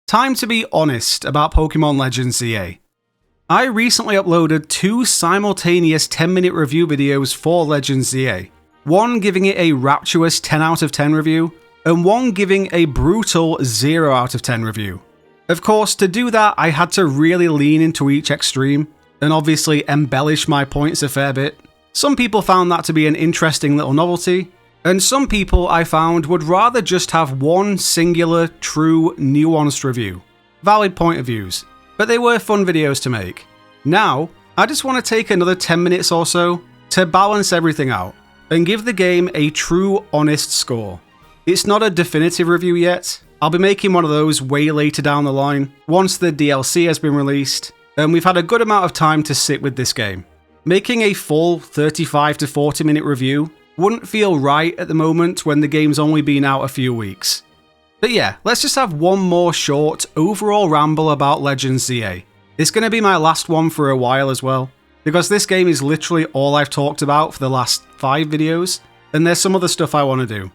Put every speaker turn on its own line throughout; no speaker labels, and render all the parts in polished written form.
Time to be honest about Pokémon Legends ZA. I recently uploaded 2 simultaneous 10-minute review videos for Legends ZA. One giving it a rapturous 10 out of 10 review, and one giving a brutal 0 out of 10 review. Of course, to do that, I had to really lean into each extreme, and obviously embellish my points a fair bit. Some people found that to be an interesting little novelty, and some people I found would rather just have one singular, true, nuanced review. Valid point of views, but they were fun videos to make. Now, I just want to take another 10 minutes or so to balance everything out, and give the game a true, honest score. It's not a definitive review yet. I'll be making one of those way later down the line, once the DLC has been released, and we've had a good amount of time to sit with this game. Making a full 35 to 40 minute review wouldn't feel right at the moment when the game's only been out a few weeks. But yeah, let's just have one more short overall ramble about Legends ZA. It's going to be my last one for a while as well, because this game is literally all I've talked about for the last 5 videos, and there's some other stuff I want to do.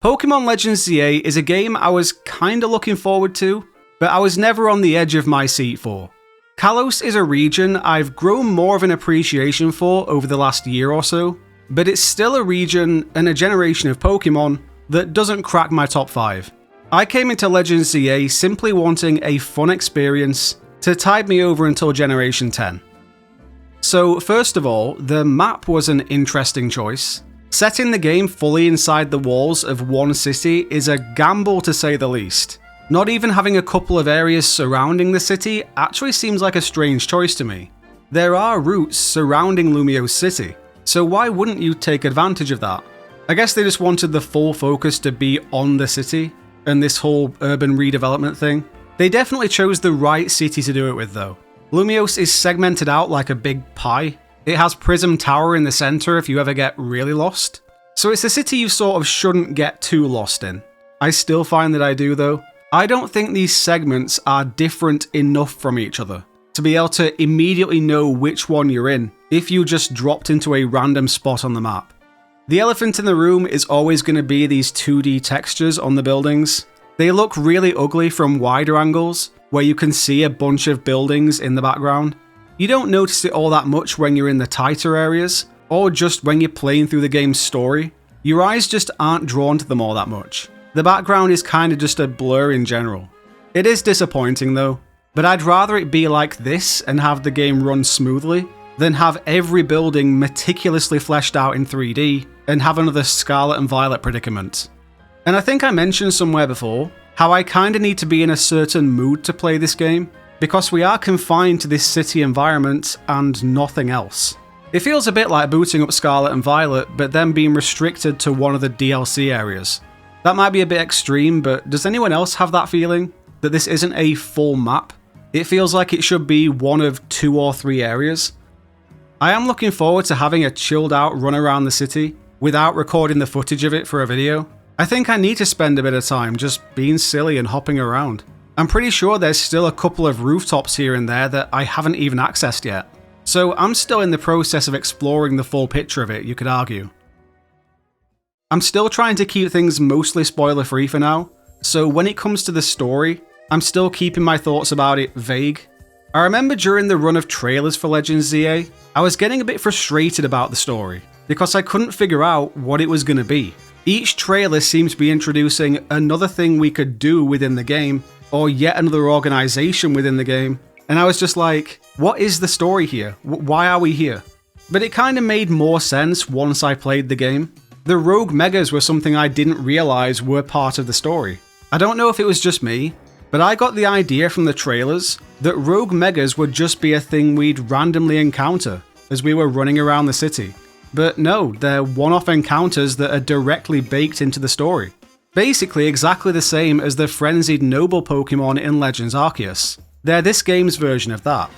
Pokémon Legends ZA is a game I was kinda looking forward to, but I was never on the edge of my seat for. Kalos is a region I've grown more of an appreciation for over the last year or so, but it's still a region and a generation of Pokémon that doesn't crack my top 5. I came into Legends ZA simply wanting a fun experience to tide me over until Generation 10. So first of all, the map was an interesting choice. Setting the game fully inside the walls of one city is a gamble to say the least. Not even having a couple of areas surrounding the city actually seems like a strange choice to me. There are routes surrounding Lumiose City, so why wouldn't you take advantage of that? I guess they just wanted the full focus to be on the city, and this whole urban redevelopment thing. They definitely chose the right city to do it with though. Lumiose is segmented out like a big pie. It has Prism Tower in the center if you ever get really lost. So it's a city you sort of shouldn't get too lost in. I still find that I do though. I don't think these segments are different enough from each other to be able to immediately know which one you're in if you just dropped into a random spot on the map. The elephant in the room is always going to be these 2D textures on the buildings. They look really ugly from wider angles, where you can see a bunch of buildings in the background. You don't notice it all that much when you're in the tighter areas, or just when you're playing through the game's story. Your eyes just aren't drawn to them all that much. The background is kinda just a blur in general. It is disappointing though, but I'd rather it be like this and have the game run smoothly, than have every building meticulously fleshed out in 3D and have another Scarlet and Violet predicament. And I think I mentioned somewhere before how I kinda need to be in a certain mood to play this game, because we are confined to this city environment and nothing else. It feels a bit like booting up Scarlet and Violet, but then being restricted to one of the DLC areas. That might be a bit extreme, but does anyone else have that feeling? That this isn't a full map? It feels like it should be one of 2 or 3 areas. I am looking forward to having a chilled out run around the city without recording the footage of it for a video. I think I need to spend a bit of time just being silly and hopping around. I'm pretty sure there's still a couple of rooftops here and there that I haven't even accessed yet. So I'm still in the process of exploring the full picture of it, you could argue. I'm still trying to keep things mostly spoiler free for now, so when it comes to the story, I'm still keeping my thoughts about it vague. I remember during the run of trailers for Legends ZA, I was getting a bit frustrated about the story, because I couldn't figure out what it was going to be. Each trailer seemed to be introducing another thing we could do within the game, or yet another organization within the game, and I was just like, what is the story here? Why are we here? But it kind of made more sense once I played the game. The Rogue Megas were something I didn't realize were part of the story. I don't know if it was just me, but I got the idea from the trailers that Rogue Megas would just be a thing we'd randomly encounter as we were running around the city. But no, they're one-off encounters that are directly baked into the story. Basically exactly the same as the frenzied noble Pokémon in Legends Arceus. They're this game's version of that.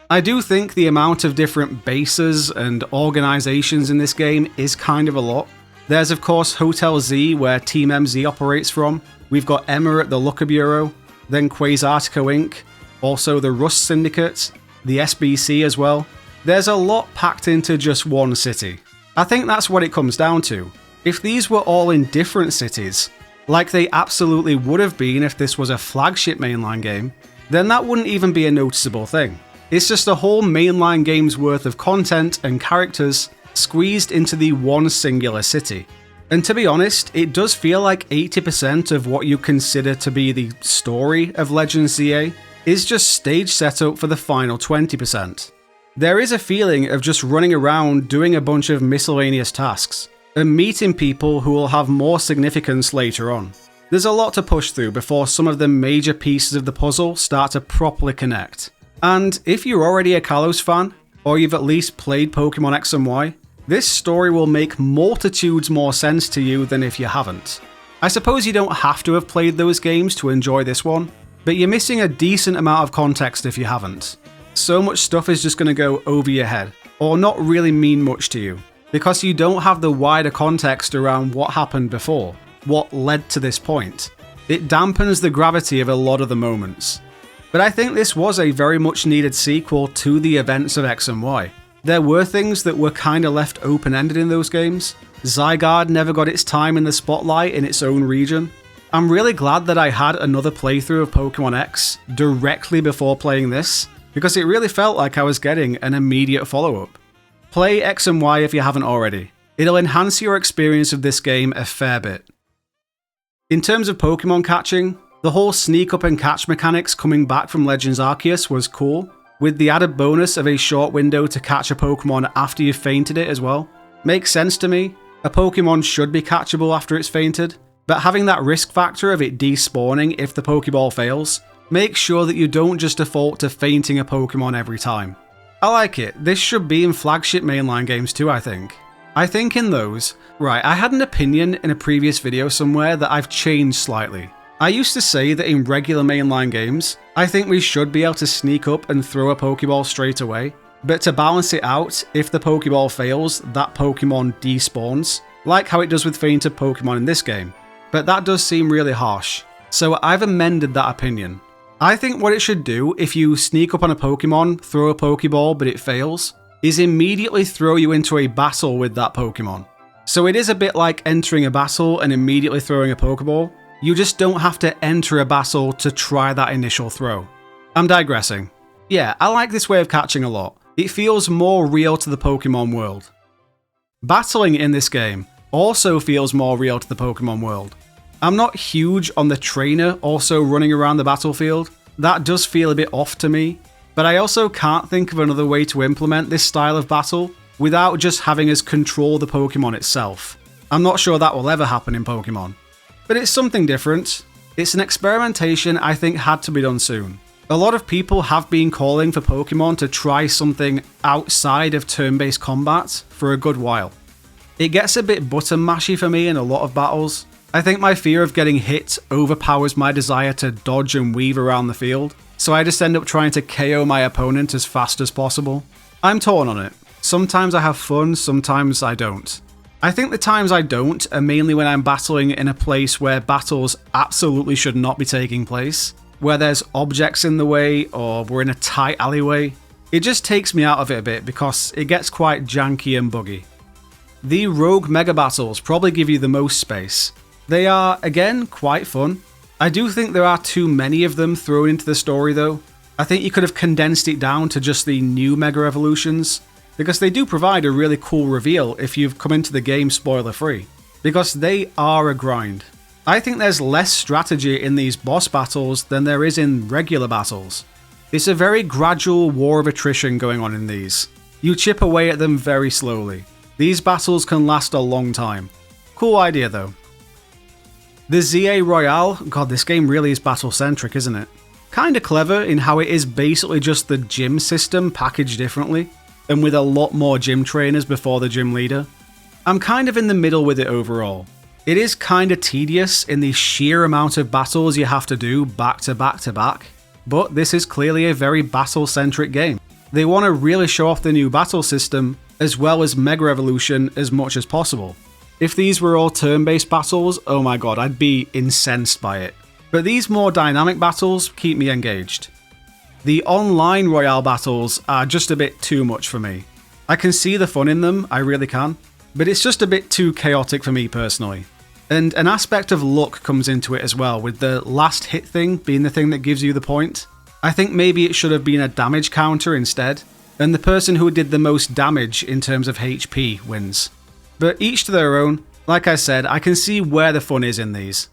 I do think the amount of different bases and organizations in this game is kind of a lot. There's of course Hotel Z, where Team MZ operates from. We've got Emma at the Looker Bureau, then Quasartico Inc., also the Rust Syndicate, the SBC as well. There's a lot packed into just one city. I think that's what it comes down to. If these were all in different cities, like they absolutely would have been if this was a flagship mainline game, then that wouldn't even be a noticeable thing. It's just a whole mainline game's worth of content and characters squeezed into the one singular city. And to be honest, it does feel like 80% of what you consider to be the story of Legends ZA is just stage setup for the final 20%. There is a feeling of just running around doing a bunch of miscellaneous tasks, and meeting people who will have more significance later on. There's a lot to push through before some of the major pieces of the puzzle start to properly connect. And if you're already a Kalos fan, or you've at least played Pokémon X and Y, this story will make multitudes more sense to you than if you haven't. I suppose you don't have to have played those games to enjoy this one, but you're missing a decent amount of context if you haven't. So much stuff is just going to go over your head, or not really mean much to you, because you don't have the wider context around what happened before, what led to this point. It dampens the gravity of a lot of the moments. But I think this was a very much needed sequel to the events of X and Y. There were things that were kinda left open-ended in those games. Zygarde never got its time in the spotlight in its own region. I'm really glad that I had another playthrough of Pokémon X directly before playing this, because it really felt like I was getting an immediate follow-up. Play X and Y if you haven't already. It'll enhance your experience of this game a fair bit. In terms of Pokémon catching, the whole sneak up and catch mechanics coming back from Legends Arceus was cool, with the added bonus of a short window to catch a Pokémon after you've fainted it as well. Makes sense to me. A Pokémon should be catchable after it's fainted, but having that risk factor of it despawning if the Pokéball fails, make sure that you don't just default to fainting a Pokémon every time. I like it. This should be in flagship mainline games too, I think. I think in those... Right, I had an opinion in a previous video somewhere that I've changed slightly. I used to say that in regular mainline games, I think we should be able to sneak up and throw a Pokéball straight away, but to balance it out, if the Pokéball fails, that Pokemon despawns, like how it does with fainted Pokemon in this game. But that does seem really harsh, so I've amended that opinion. I think what it should do if you sneak up on a Pokemon, throw a Pokeball but it fails, is immediately throw you into a battle with that Pokemon. So it is a bit like entering a battle and immediately throwing a Pokeball. You just don't have to enter a battle to try that initial throw. I'm digressing. Yeah, I like this way of catching a lot. It feels more real to the Pokemon world. Battling in this game also feels more real to the Pokemon world. I'm not huge on the trainer also running around the battlefield. That does feel a bit off to me, but I also can't think of another way to implement this style of battle without just having us control the Pokemon itself. I'm not sure that will ever happen in Pokemon. But it's something different. It's an experimentation I think had to be done soon. A lot of people have been calling for Pokemon to try something outside of turn-based combat for a good while. It gets a bit button mashy for me in a lot of battles. I think my fear of getting hit overpowers my desire to dodge and weave around the field, so I just end up trying to KO my opponent as fast as possible. I'm torn on it. Sometimes I have fun, sometimes I don't. I think the times I don't are mainly when I'm battling in a place where battles absolutely should not be taking place, where there's objects in the way or we're in a tight alleyway. It just takes me out of it a bit because it gets quite janky and buggy. The rogue mega battles probably give you the most space. They are, again, quite fun. I do think there are too many of them thrown into the story though. I think you could have condensed it down to just the new mega evolutions, because they do provide a really cool reveal if you've come into the game spoiler free, because they are a grind. I think there's less strategy in these boss battles than there is in regular battles. It's a very gradual war of attrition going on in these. You chip away at them very slowly. These battles can last a long time. Cool idea though. The ZA Royale, god, this game really is battle centric, isn't it? Kinda clever in how it is basically just the gym system packaged differently, and with a lot more gym trainers before the gym leader. I'm kind of in the middle with it overall. It is kinda tedious in the sheer amount of battles you have to do back to back to back, but this is clearly a very battle-centric game. They want to really show off the new battle system, as well as Mega Evolution as much as possible. If these were all turn-based battles, oh my god, I'd be incensed by it. But these more dynamic battles keep me engaged. The online Royale battles are just a bit too much for me. I can see the fun in them, I really can, but it's just a bit too chaotic for me personally. And an aspect of luck comes into it as well, with the last hit thing being the thing that gives you the point. I think maybe it should have been a damage counter instead, and the person who did the most damage in terms of HP wins. But each to their own. Like I said, I can see where the fun is in these.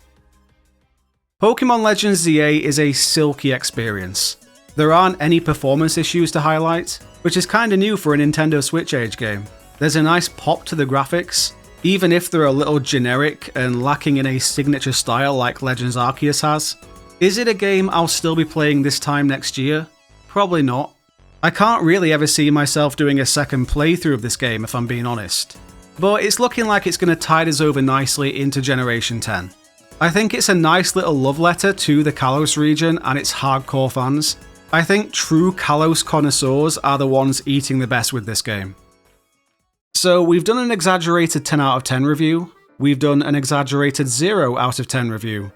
Pokémon Legends ZA is a silky experience. There aren't any performance issues to highlight, which is kinda new for a Nintendo Switch age game. There's a nice pop to the graphics, even if they're a little generic and lacking in a signature style like Legends Arceus has. Is it a game I'll still be playing this time next year? Probably not. I can't really ever see myself doing a second playthrough of this game if I'm being honest. But it's looking like it's going to tide us over nicely into Generation 10. I think it's a nice little love letter to the Kalos region and its hardcore fans. I think true Kalos connoisseurs are the ones eating the best with this game. So we've done an exaggerated 10 out of 10 review, we've done an exaggerated 0 out of 10 review.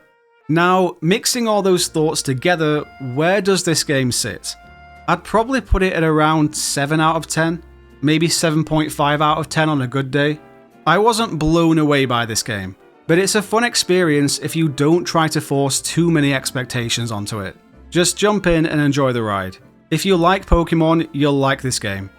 Now, mixing all those thoughts together, where does this game sit? I'd probably put it at around 7 out of 10, maybe 7.5 out of 10 on a good day. I wasn't blown away by this game, but it's a fun experience if you don't try to force too many expectations onto it. Just jump in and enjoy the ride. If you like Pokemon, you'll like this game.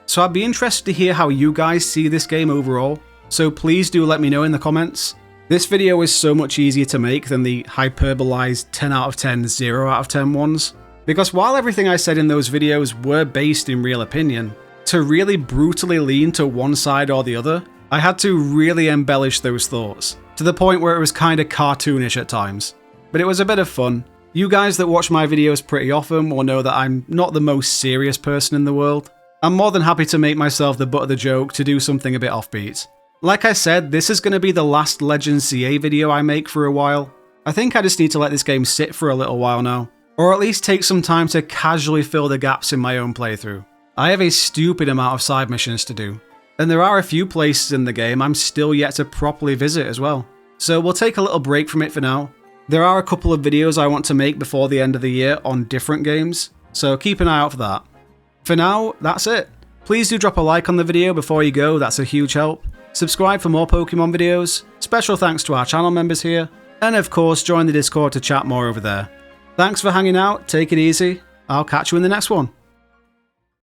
So I'd be interested to hear how you guys see this game overall, so please do let me know in the comments. This video is so much easier to make than the hyperbolized 10 out of 10, 0 out of 10 ones, because while everything I said in those videos were based in real opinion, to really brutally lean to one side or the other, I had to really embellish those thoughts, to the point where it was kinda cartoonish at times. But it was a bit of fun. You guys that watch my videos pretty often will know that I'm not the most serious person in the world. I'm more than happy to make myself the butt of the joke to do something a bit offbeat. Like I said, this is going to be the last Legends CA video I make for a while. I think I just need to let this game sit for a little while now, or at least take some time to casually fill the gaps in my own playthrough. I have a stupid amount of side missions to do, and there are a few places in the game I'm still yet to properly visit as well. So we'll take a little break from it for now. There are a couple of videos I want to make before the end of the year on different games, so keep an eye out for that. For now, that's it. Please do drop a like on the video before you go, that's a huge help. Subscribe for more Pokemon videos, special thanks to our channel members here, and of course join the Discord to chat more over there. Thanks for hanging out, take it easy, I'll catch you in the next one.